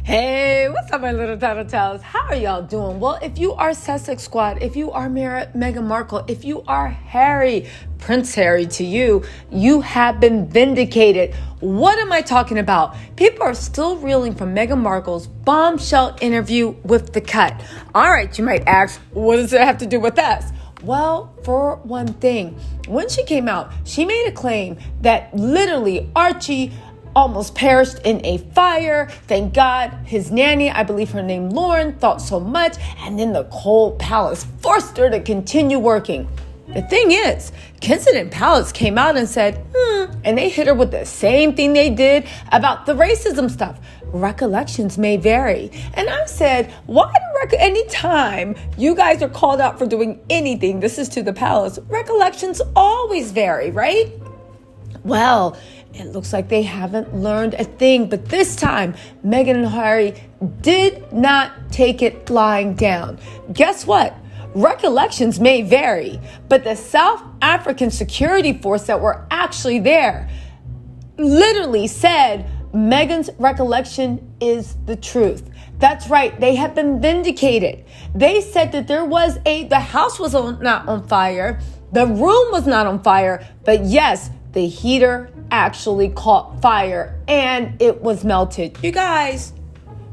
Hey, what's up, my little Tattle Tells? How are y'all doing? Well, if you are Sussex Squad, if you are Meghan Markle, if you are Harry, Prince Harry to you, you have been vindicated. What am I talking about? People are still reeling from Meghan Markle's bombshell interview with The Cut. All right, you might ask, what does it have to do with us? Well, for one thing, when she came out, she made a claim that literally Archie almost perished in a fire. Thank God his nanny, I believe her name Lauren, thought so much, and then the cold palace forced her to continue working. The thing is, Kensington Palace came out and said, and they hit her with the same thing they did about the racism stuff. Recollections may vary. And I said, why do anytime you guys are called out for doing anything, this is to the palace, recollections always vary, right? Well, it looks like they haven't learned a thing, but this time, Meghan and Harry did not take it lying down. Guess what? Recollections may vary, but the South African security force that were actually there literally said Meghan's recollection is the truth. That's right. They have been vindicated. They said that the house was not on fire. The room was not on fire, but yes, the heater actually caught fire and it was melted. You guys,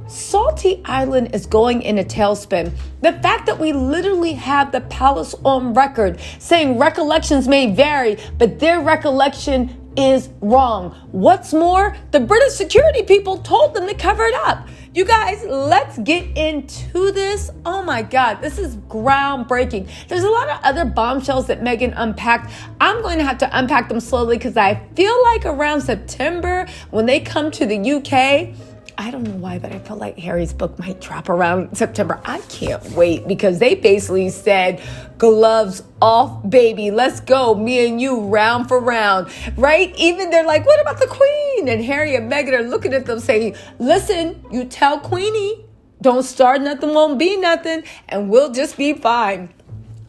Salty Island is going in a tailspin. The fact that we literally have the palace on record saying recollections may vary, but their recollection is wrong. What's more, the British security people told them to cover it up. You guys, let's get into this. Oh my God, this is groundbreaking. There's a lot of other bombshells that Meghan unpacked. I'm going to have to unpack them slowly because I feel like around September, when they come to the UK, I don't know why, but I feel like Harry's book might drop around September. I can't wait because they basically said, gloves off, baby. Let's go. Me and you round for round, right? Even they're like, what about the Queen? And Harry and Meghan are looking at them saying, listen, you tell Queenie, don't start nothing, won't be nothing, and we'll just be fine.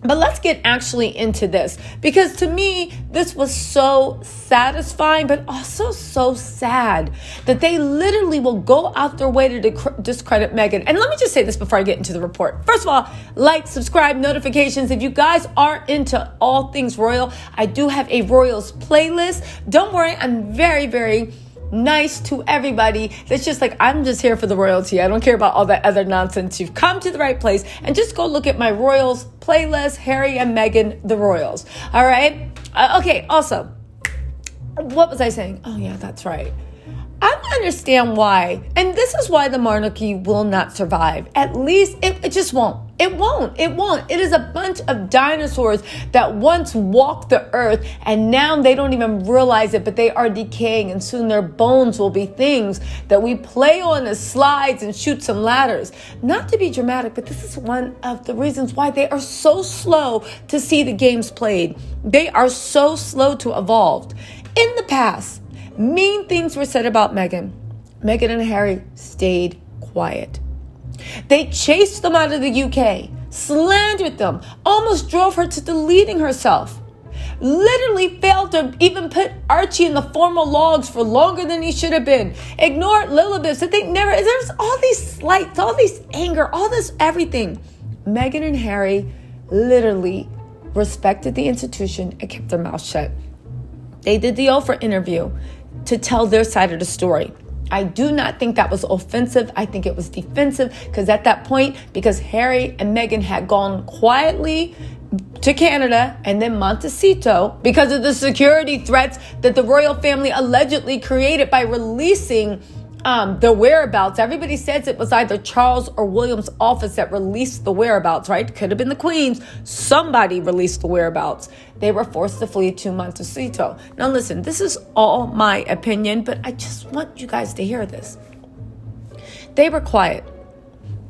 But let's get actually into this, because to me, this was so satisfying, but also so sad that they literally will go out their way to discredit Meghan. And let me just say this before I get into the report. First of all, like, subscribe, notifications. If you guys are into all things royal, I do have a Royals playlist. Don't worry, I'm very, very nice to everybody. It's just like, I'm just here for the royalty. I don't care about all that other nonsense. You've come to the right place, and just go look at my Royals playlist, Harry and Meghan, the Royals. All right. Okay. Also, what was I saying? Oh yeah, that's right. I don't understand why. And this is why the monarchy will not survive. At least it just won't. It won't. It is a bunch of dinosaurs that once walked the earth, and now they don't even realize it, but they are decaying, and soon their bones will be things that we play on as slides and shoot some ladders. Not to be dramatic, but this is one of the reasons why they are so slow to see the games played. They are so slow to evolve. In the past, mean things were said about Meghan. Meghan and Harry stayed quiet. They chased them out of the UK, slandered them, almost drove her to deleting herself, literally failed to even put Archie in the formal logs for longer than he should have been, ignored Lilibet, said there's all these slights, all this anger, all this everything. Meghan and Harry literally respected the institution and kept their mouths shut. They did the Oprah interview to tell their side of the story. I do not think that was offensive. I think it was defensive, because at that point, because Harry and Meghan had gone quietly to Canada and then Montecito because of the security threats that the royal family allegedly created by releasing the whereabouts. Everybody says it was either Charles or William's office that released the whereabouts, right? Could have been the Queen's. Somebody released the whereabouts. They were forced to flee to Montecito. Now listen, this is all my opinion, but I just want you guys to hear this. They were quiet.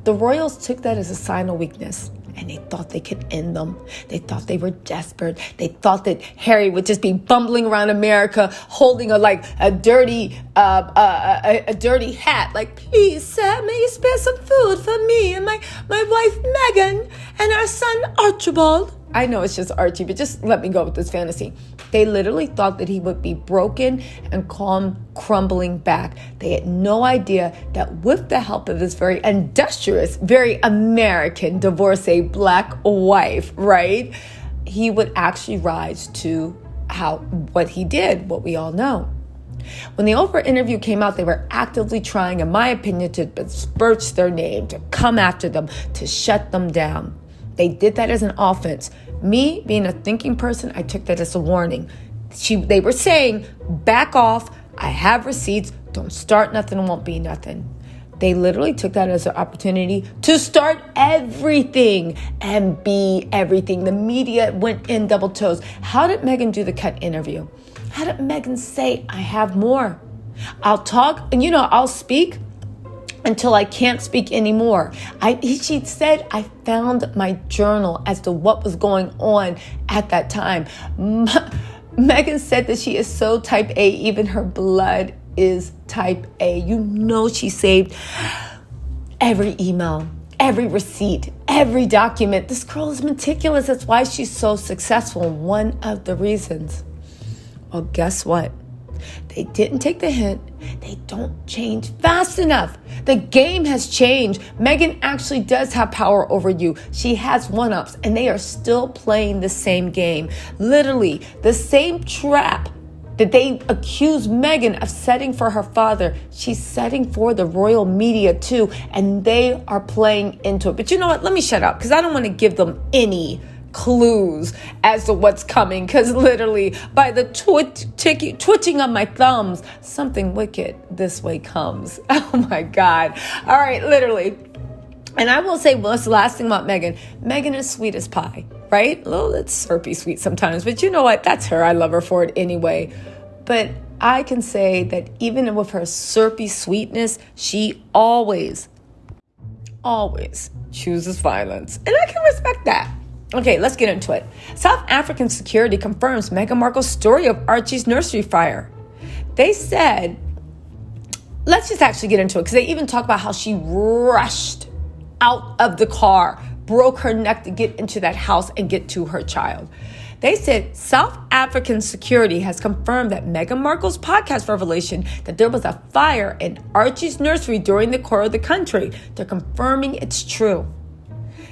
The royals took that as a sign of weakness, and they thought they could end them. They thought they were desperate. They thought that Harry would just be bumbling around America holding a dirty hat. Like, please, sir, may you spare some food for me and my wife Meghan and our son Archibald. I know it's just Archie, but just let me go with this fantasy. They literally thought that he would be broken and come crumbling back. They had no idea that with the help of this very industrious, very American divorcee black wife, right, he would actually rise to what he did, what we all know. When the Oprah interview came out, they were actively trying, in my opinion, to besmirch their name, to come after them, to shut them down. They did that as an offense. Me, being a thinking person, I took that as a warning. They were saying, back off, I have receipts, don't start nothing, won't be nothing. They literally took that as an opportunity to start everything and be everything. The media went in double toes. How did Meghan do the cut interview? How did Meghan say, I have more? I'll talk, and I'll speak until I can't speak anymore. She said, I found my journal as to what was going on at that time. Meghan said that she is so type A, even her blood is type A. She saved every email, every receipt, every document. This girl is meticulous. That's why she's so successful. One of the reasons. Well, guess what? They didn't take the hint. They don't change fast enough. The game has changed. Meghan actually does have power over you. She has one-ups, and they are still playing the same game. Literally, the same trap that they accuse Meghan of setting for her father, she's setting for the royal media too, and they are playing into it. But you know what? Let me shut up, because I don't want to give them any clues as to what's coming, because literally by the twitching of my thumbs, something wicked this way comes. Oh my God. All right, literally. And I will say what's the last thing about Meghan. Meghan is sweet as pie, right? A little it's syrupy sweet sometimes, but you know what? That's her. I love her for it anyway. But I can say that even with her syrupy sweetness, she always chooses violence. And I can respect that. Okay, let's get into it. South African security confirms Meghan Markle's story of Archie's nursery fire. They said, let's just actually get into it, because they even talk about how she rushed out of the car, broke her neck to get into that house and get to her child. They said South African security has confirmed that Meghan Markle's podcast revelation that there was a fire in Archie's nursery during the core of the country. They're confirming it's true.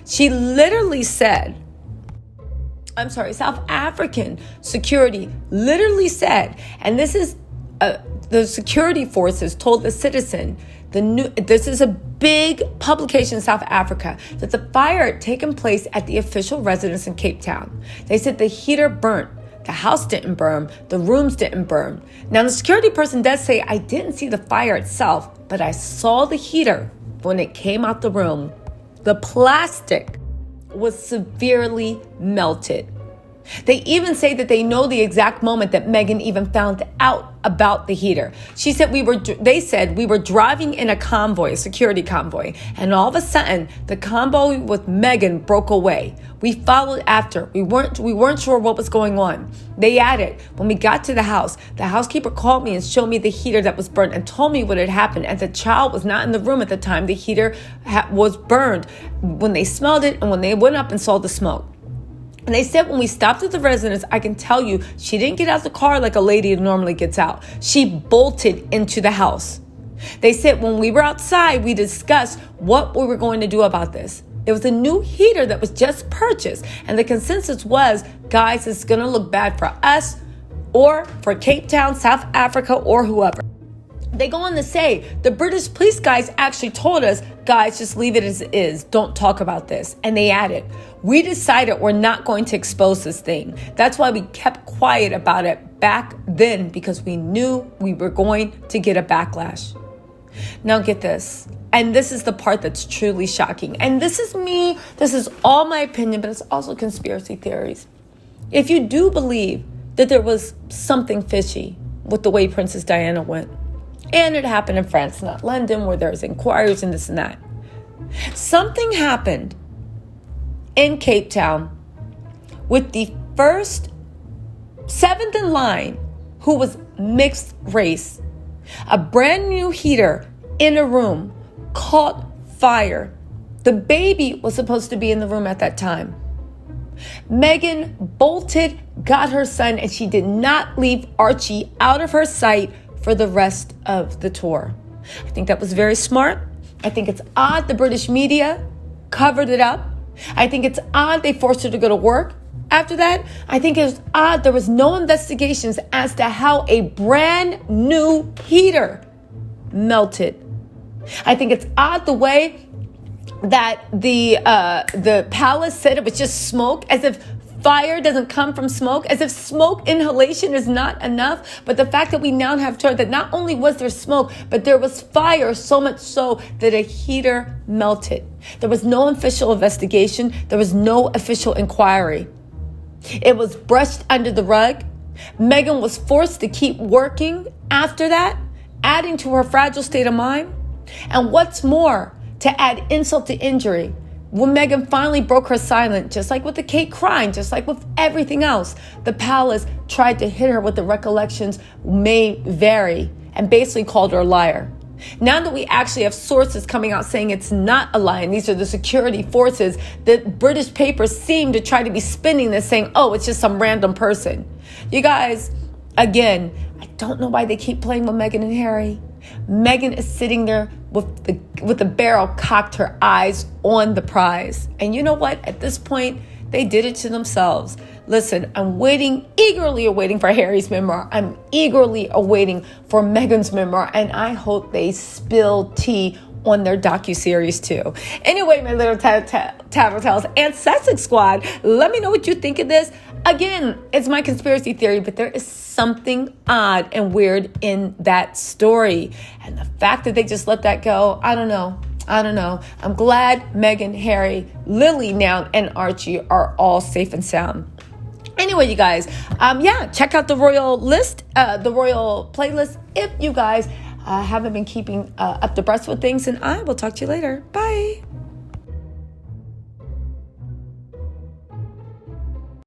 She literally said, South African security literally said, and this is the security forces told the Citizen, this is a big publication in South Africa, that the fire had taken place at the official residence in Cape Town. They said the heater burnt. The house didn't burn. The rooms didn't burn. Now, the security person does say, I didn't see the fire itself, but I saw the heater when it came out the room. The plastic was severely melted. They even say that they know the exact moment that Meghan even found out about the heater. They said we were driving in a convoy, a security convoy, and all of a sudden the convoy with Meghan broke away. We followed after. We weren't sure what was going on. They added, when we got to the housekeeper called me and showed me the heater that was burned and told me what had happened. And the child was not in the room at the time. The heater was burned when they smelled it and when they went up and saw the smoke. And they said when we stopped at the residence, I can tell you, she didn't get out the car like a lady normally gets out. She bolted into the house. They said when we were outside, we discussed what we were going to do about this. It was a new heater that was just purchased. And the consensus was, guys, it's going to look bad for us or for Cape Town, South Africa, or whoever. They go on to say, the British police guys actually told us, guys, just leave it as it is. Don't talk about this. And they added, we decided we're not going to expose this thing. That's why we kept quiet about it back then, because we knew we were going to get a backlash. Now get this. And this is the part that's truly shocking. And this is me. This is all my opinion, but it's also conspiracy theories. If you do believe that there was something fishy with the way Princess Diana went, and it happened in France, not London, where there's inquiries and this and that. Something happened in Cape Town with the seventh in line, who was mixed race. A brand new heater in a room caught fire. The baby was supposed to be in the room at that time. Meghan bolted, got her son, and she did not leave Archie out of her sight for the rest of the tour. I think that was very smart. I think it's odd the British media covered it up. I think it's odd they forced her to go to work after that. I think it's odd there was no investigations as to how a brand new heater melted. I think it's odd the way that the palace said it was just smoke, as if fire doesn't come from smoke, as if smoke inhalation is not enough. But the fact that we now have heard that not only was there smoke, but there was fire, so much so that a heater melted. There was no official investigation. There was no official inquiry. It was brushed under the rug. Meghan was forced to keep working after that, adding to her fragile state of mind. And what's more, to add insult to injury, when Meghan finally broke her silence, just like with the Kate crying, just like with everything else, the palace tried to hit her with the recollections may vary and basically called her a liar. Now that we actually have sources coming out saying it's not a lie, and these are the security forces, the British papers seem to try to be spinning this, saying, oh, it's just some random person. You guys, again, I don't know why they keep playing with Meghan and Harry. Meghan is sitting there with the barrel cocked, her eyes on the prize. And you know what? At this point, they did it to themselves. Listen, I'm eagerly awaiting for Harry's memoir. I'm eagerly awaiting for Meghan's memoir. And I hope they spill tea on their docuseries too. Anyway, my little Tattle Tells and Sussex Squad, let me know what you think of this. Again, it's my conspiracy theory, but there is something odd and weird in that story. And the fact that they just let that go, I don't know. I'm glad Meghan, Harry, Lily now, and Archie are all safe and sound. Anyway, you guys, check out the royal list, the royal playlist if you guys haven't been keeping up to breast with things. And I will talk to you later. Bye.